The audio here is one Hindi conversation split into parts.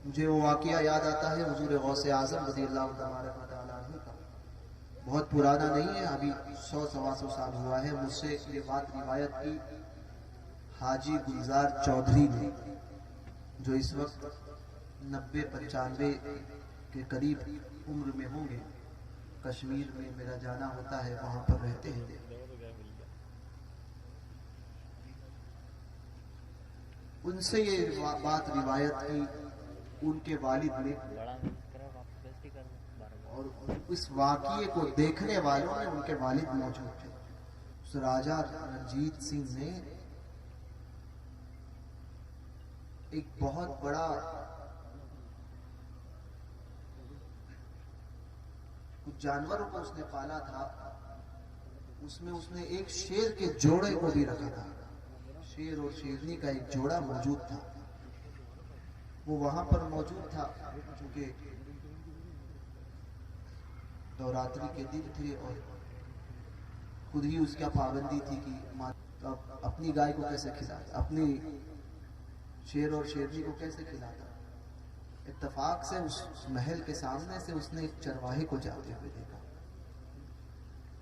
मुझे वो वाकया याद आता है हुजूर गौसे आजम रज़ियल्लाहु तआला अन्हु का। बहुत पुराना नहीं है, अभी 100-125 साल हुआ है। मुझसे ये बात रिवायत की हाजी गुलजार चौधरी ने, जो इस वक्त 90-95 के करीब उम्र में होंगे। कश्मीर में मेरा जाना होता है, वहां पर रहते हैं। उनसे ये बात रिवायत की उनके वालिद ने, और इस वाक़ये को देखने वालों में उनके वालिद मौजूद थे। उस राजा रणजीत सिंह ने एक बहुत बड़ा कुछ जानवरों को उसने पाला था। उसमें उसने एक शेर के जोड़े को भी रखा था। शेर और शेरनी का एक जोड़ा मौजूद था। वो वहां पर मौजूद था क्योंकि नवरात्रि के दिन थे और खुद ही उसका पाबंदी थी कि तो अपनी गाय को कैसे खिलाता, अपनी शेर और शेरनी को कैसे खिलाता। इत्तेफाक से उस महल के सामने से उसने एक चरवाहे को जाते हुए देखा।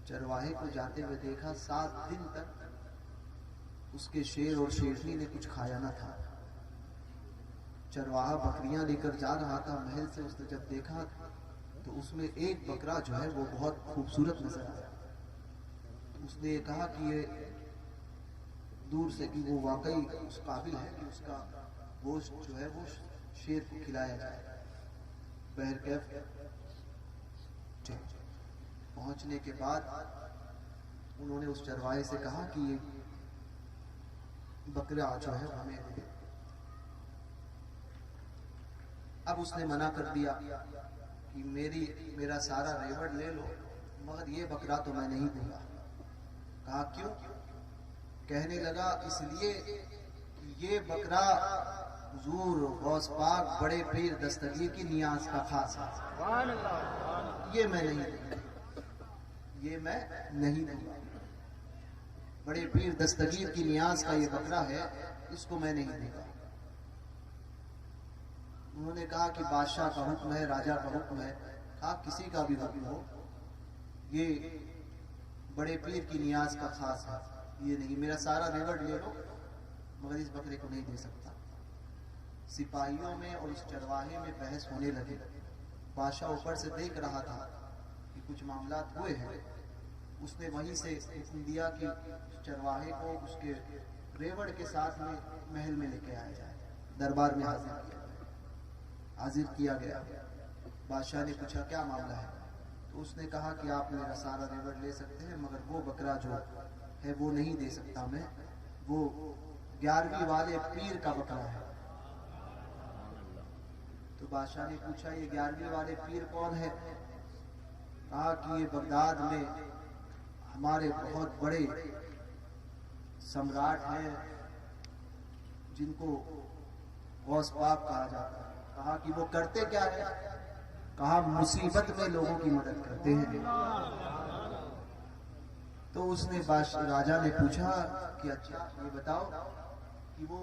चरवाहे को जाते हुए देखा। 7 दिन तक उसके शेर और शेरनी ने कुछ खाया न था। चरवाहा बकरियां लेकर जा रहा था महल से। उसने जब देखा तो उसमें एक बकरा जो है वो बहुत खूबसूरत नजर आया। तो उसने कहा कि ये दूर से कि वो वाकई उस काबिल है कि उसका गोश्त जो है वो शेर को खिलाया जाए। बहरकैफ पहुंचने के बाद उन्होंने उस चरवाहे से कहा कि ये बकरा जो है हमें दे। अब उसने मना कर दिया कि मेरा सारा रेवड़ ले लो, मगर ये बकरा तो मैं नहीं दूंगा। कहा क्यों? कहने लगा इसलिए कि ये बकरा हुजूर गौस पाक बड़े पीर दस्तगीर की नियाज का खास है। ये मैं नहीं दूंगा, ये मैं नहीं दूंगा। बड़े पीर दस्तगीर की नियाज का ये बकरा है, इसको मैं नहीं दूंगा। उन्होंने कहा कि बादशाह का हुक्म है, राजा का हुक्म है। कहा किसी का भी हुक्म हो, ये बड़े पीर की नियाज का खास है, ये नहीं। मेरा सारा रेवड़ ले लो, मगर इस बकरे को नहीं दे सकता। सिपाहियों में और इस चरवाहे में बहस होने लगी। बादशाह ऊपर से देख रहा था कि कुछ मामला हुए हैं। उसने वहीं से हुक्म दिया कि चरवाहे को उसके रेवड़ के साथ में महल में लेके आया जाए। दरबार में हाजिर किया गया। बादशाह ने पूछा क्या मामला है? तो उसने कहा कि आप मेरा सारा रेवड़ ले सकते हैं, मगर वो बकरा जो है वो नहीं दे सकता मैं। वो 11वीं वाले पीर का बकरा है। तो बादशाह ने पूछा ये 11वीं वाले पीर कौन है? कहा कि ये बगदाद में हमारे बहुत बड़े सम्राट हैं जिनको गौस पाक कहा जाता है। कहा कि वो करते क्या है? कहा मुसीबत में लोगों की मदद करते हैं। तो उसने राजा ने पूछा कि अच्छा ये बताओ कि वो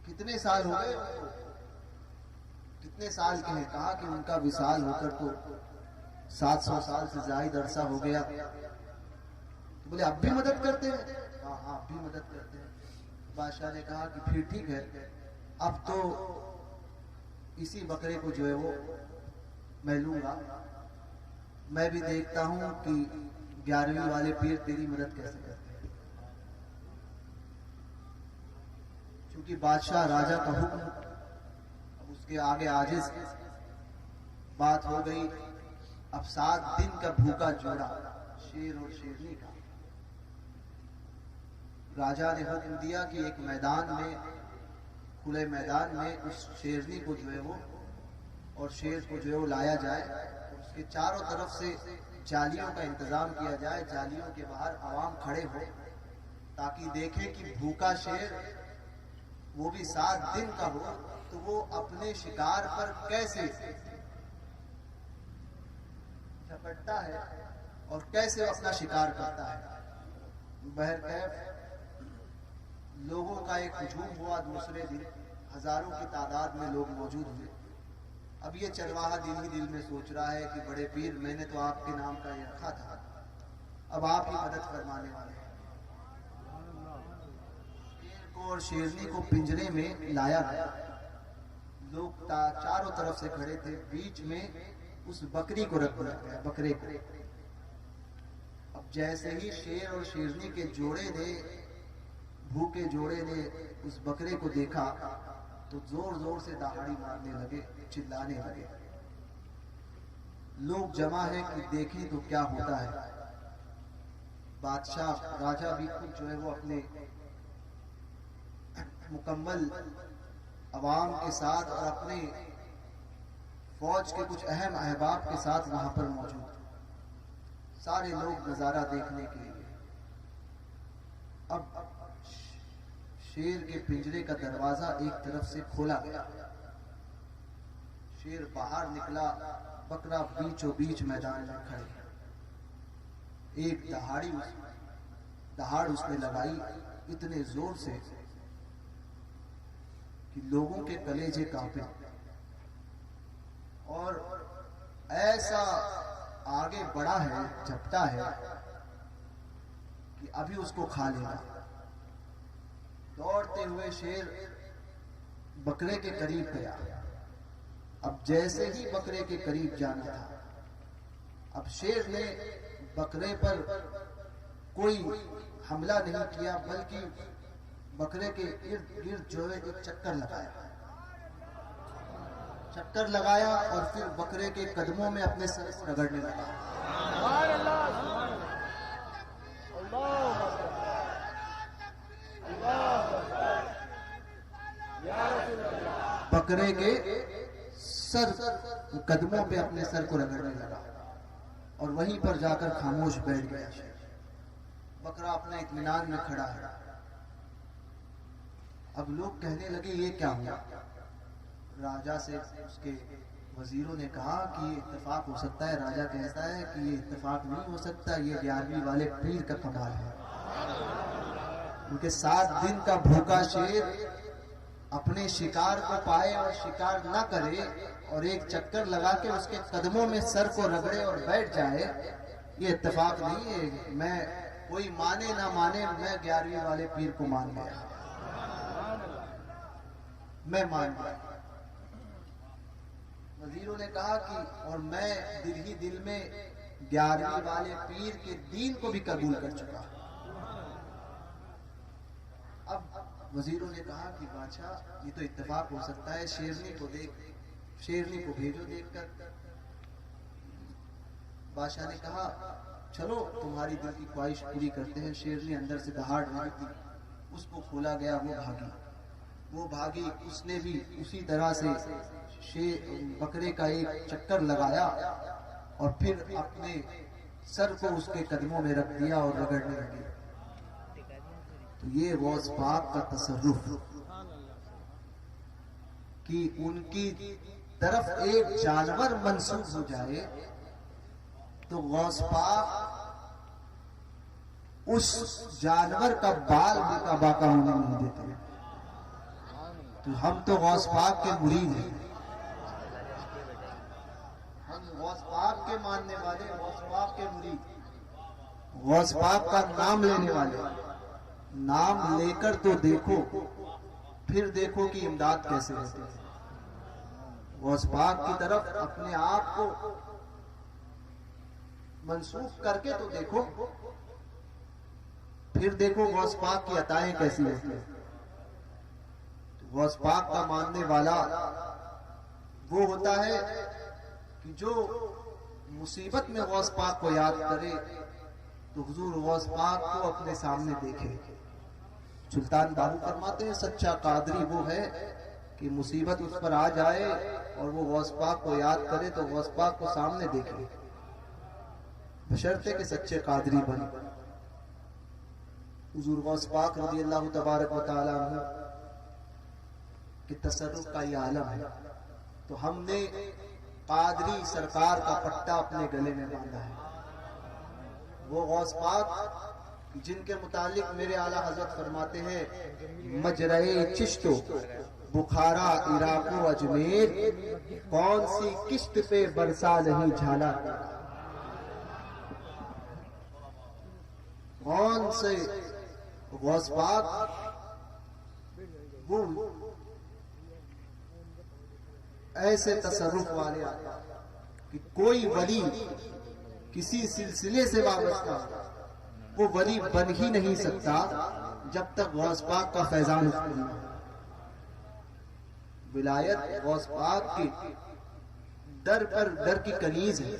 कितने साल हो गए, कितने साल के हैं? कहा कि उनका विसाल होकर तो 700 साल से ज्यादा अरसा हो गया। तो बोले अब भी मदद करते हैं? हाँ हाँ अब भी मदद करते हैं। बादशाह ने कहा कि फिर ठीक है, अब तो इसी बकरे को जो है वो मैं लूंगा। मैं भी देखता हूं कि 11वीं वाले पीर तेरी मदद कैसे करते हैं। क्योंकि बादशाह राजा का हुक्म, अब उसके आगे आजिज बात हो गई। अब 7 दिन का भूखा जोड़ा शेर और शेरनी का। राजा ने हुक्म दिया कि एक मैदान में, खुले मैदान में उस शेरनी को जो है वो और शेर को जो है वो लाया जाए। उसके चारों तरफ से जालियों का इंतजाम किया जाए। जालियों के बाहर आवाम खड़े हो ताकि देखें कि भूखा शेर, वो भी 7 दिन का हो, तो वो अपने शिकार पर कैसे झपटता है और कैसे अपना शिकार करता है। बहरकैफ लोगों का एक हुजूम हुआ दूसरे दिन हजारों की तादाद में लोग मौजूद हुए। अब ये चरवाहा दिल ही दिल में सोच रहा है कि बड़े पीर, मैंने तो आपके नाम का ये रखा था, अब आप ही मदद फरमाने वाले हैं। शेर को और शेरनी को पिंजरे में लाया गया। लोग चारों तरफ से खड़े थे, बीच में उस बकरी को रख दिया गया, बकरे को। अब जैसे ही शेर और शेरनी के जोड़े ने, भूखे जोड़े ने उस बकरे को देखा तो जोर जोर से दहाड़ी मारने लगे, चिल्लाने लगे। लोग जमा है कि देखें तो क्या होता है। बादशाह राजा भी खुद जो है वो अपने मुकम्मल अवाम के साथ और अपने फौज के कुछ अहम अहबाब के साथ वहां पर मौजूद थे। सारे लोग नजारा देखने के लिए। अब शेर के पिंजरे का दरवाजा एक तरफ से खोला गया, शेर बाहर निकला, बकरा बीचों बीच मैदान में खड़े। एक दहाड़ उसने लगाई इतने जोर से कि लोगों के कलेजे कांपे, और ऐसा आगे बढ़ा है, झपटा है कि अभी उसको खा लेगा। दौड़ते हुए शेर बकरे के करीब गया। अब जैसे ही बकरे के करीब जाना था, अब शेर ने बकरे पर कोई हमला नहीं किया, बल्कि बकरे के इर्द गिर्द जो है एक चक्कर लगाया और फिर बकरे के कदमों में अपने सर रगड़ने लगा। बकरे के सर कदमों पे अपने सर को रगड़ने लगा और वहीं पर जाकर खामोश बैठ गया। बकरा अपने इत्मीनान में खड़ा है। अब लोग कहने लगे ये क्या हुआ। राजा से उसके वजीरों ने कहा कि ये इत्तेफाक हो सकता है। राजा कहता है कि ये इत्तेफाक नहीं हो सकता, ये 11वीं वाले पीर का कमाल है। उनके 7 दिन का भूखा शेर अपने शिकार को पाए और शिकार न करे और एक चक्कर लगा के उसके कदमों में सर को रगड़े और बैठ जाए, ये इत्तेफाक नहीं है। मैं कोई माने ना माने, मैं 11वीं वाले पीर को मान गया, मैं मान गया। वजीरों ने कहा कि और मैं दिल ही दिल में 11वीं वाले पीर के दीन को भी कबूल कर चुका। अब वजीरों ने कहा कि बादशाह ये तो इत्तेफाक हो सकता है, शेरनी को भेजो देखकर। बादशाह ने कहा चलो तुम्हारी दिल की ख्वाहिश पूरी करते हैं। शेरनी अंदर से दहाड़ रही थी, उसको खोला गया, वो भागी। उसने भी उसी तरह से बकरे का एक चक्कर लगाया और फिर अपने सर को उसके कदमों में रख दिया और रगड़ने लगी। तो ये गौस पाक का तसर्रुफ कि उनकी तरफ एक जानवर मंसूब हो जाए तो गौस पाक उस जानवर का बाल भी बाका होने नहीं देते। तो हम तो गौस पाक के मुरीद हैं, हम गौस पाक के मानने वाले, गौस पाक के मुरीद, गौस पाक का नाम लेने वाले। नाम लेकर तो देखो, फिर देखो कि इमदाद कैसे होती है। गौस पाक की तरफ अपने आप को मंसूब करके तो देखो, फिर देखो गौस पाक की अताएं कैसी होती है। तो गौस पाक का मानने वाला वो होता है कि जो मुसीबत में गौस पाक को याद करे तो हुजूर गौस पाक को अपने सामने देखे। सुल्तान बाहू फरमाते हैं सच्चा कादरी वो है कि मुसीबत उस पर आ जाए और वो गौस पाक को याद करे तो गौस पाक को सामने देखे, बशर्ते के सच्चे कादरी बने। हुजूर गौस पाक रज़ी अल्लाह तबारक व तआला अन्हु के तसर्रुफ का ये आलम है। तो हमने कादरी सरकार का पट्टा अपने गले में बांधा है। वो गौस पाक जिनके मुतालिक मेरे आला हजरत फरमाते हैं मजरे चिश्तो बुखारा इराको अजमेर, कौन सी किश्त पे बरसा नहीं झाला, कौन से गौस पाक वो ऐसे तसर्रुफ वाले आते कि कोई वली किसी सिलसिले से वाबस्ता वो वली बन ही नहीं सकता जब तक गौस पाक का फैजान उस पर नहीं। विलायत गौस पाक की दर पर दर की कनीज है।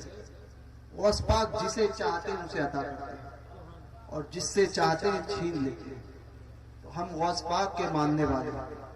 गौस पाक जिसे चाहते हैं उसे अता करते हैं और जिससे चाहते हैं छीन लेते हैं। तो हम गौस पाक के मानने वाले हैं।